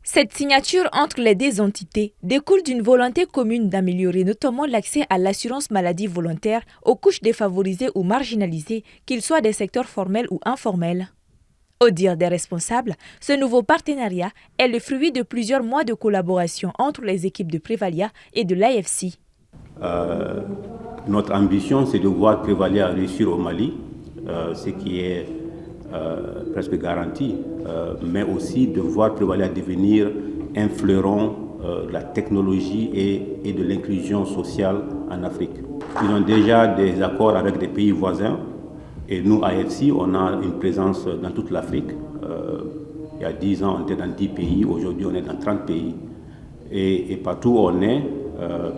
Cette signature entre les deux entités découle d'une volonté commune d'améliorer notamment l'accès à l'assurance maladie volontaire aux couches défavorisées ou marginalisées, qu'ils soient des secteurs formels ou informels. Au dire des responsables, ce nouveau partenariat est le fruit de plusieurs mois de collaboration entre les équipes de Prévalia et de l'AFC. Notre ambition, c'est de voir Prévalia réussir au Mali, ce qui est presque garanti, mais aussi de voir Prévalia devenir un fleuron de la technologie et de l'inclusion sociale en Afrique. Ils ont déjà des accords avec des pays voisins et nous, AFC, on a une présence dans toute l'Afrique. Il y a 10 ans, on était dans 10 pays, aujourd'hui on est dans 30 pays. Et partout où on est,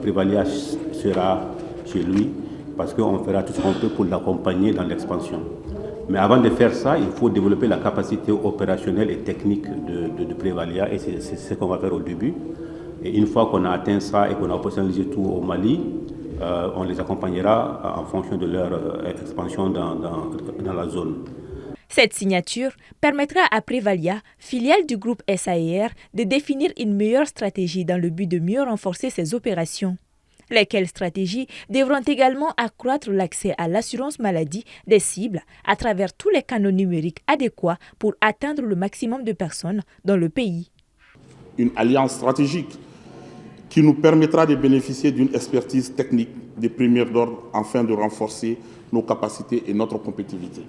Prévalia sera chez lui parce qu'on fera tout ce qu'on peut pour l'accompagner dans l'expansion. Mais avant de faire ça, il faut développer la capacité opérationnelle et technique de Prévalia et c'est ce qu'on va faire au début. Et une fois qu'on a atteint ça et qu'on a opérationnalisé tout au Mali, on les accompagnera en fonction de leur expansion dans la zone. Cette signature permettra à Prévalia, filiale du groupe SAER, de définir une meilleure stratégie dans le but de mieux renforcer ses opérations. Lesquelles stratégies devront également accroître l'accès à l'assurance maladie des cibles à travers tous les canaux numériques adéquats pour atteindre le maximum de personnes dans le pays. Une alliance stratégique qui nous permettra de bénéficier d'une expertise technique de premier ordre afin de renforcer nos capacités et notre compétitivité.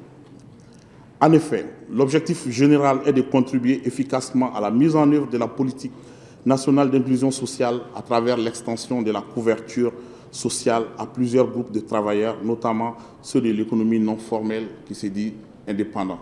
En effet, l'objectif général est de contribuer efficacement à la mise en œuvre de la politique nationale d'inclusion sociale à travers l'extension de la couverture sociale à plusieurs groupes de travailleurs, notamment ceux de l'économie non formelle qui se dit indépendant.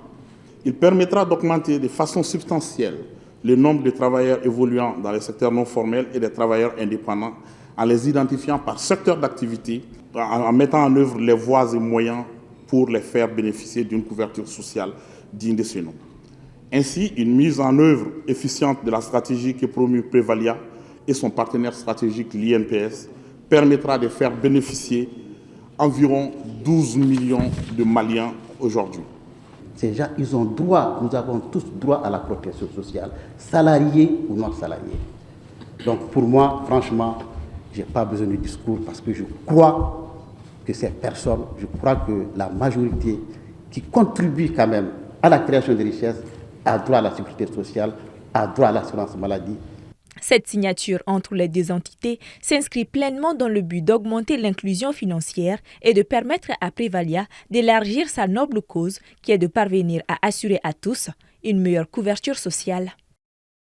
Il permettra d'augmenter de façon substantielle le nombre de travailleurs évoluant dans les secteurs non formels et des travailleurs indépendants en les identifiant par secteur d'activité, en mettant en œuvre les voies et moyens pour les faire bénéficier d'une couverture sociale digne de ce nom. Ainsi, une mise en œuvre efficiente de la stratégie que promue Prévalia et son partenaire stratégique, l'INPS, permettra de faire bénéficier environ 12 millions de Maliens aujourd'hui. Ces gens, ils ont droit, nous avons tous droit à la protection sociale, salariés ou non salariés. Donc pour moi, franchement, je n'ai pas besoin de discours parce que je crois que ces personnes, je crois que la majorité qui contribue quand même à la création de richesses a droit à la sécurité sociale, a droit à l'assurance maladie. Cette signature entre les deux entités s'inscrit pleinement dans le but d'augmenter l'inclusion financière et de permettre à Prévalia d'élargir sa noble cause qui est de parvenir à assurer à tous une meilleure couverture sociale.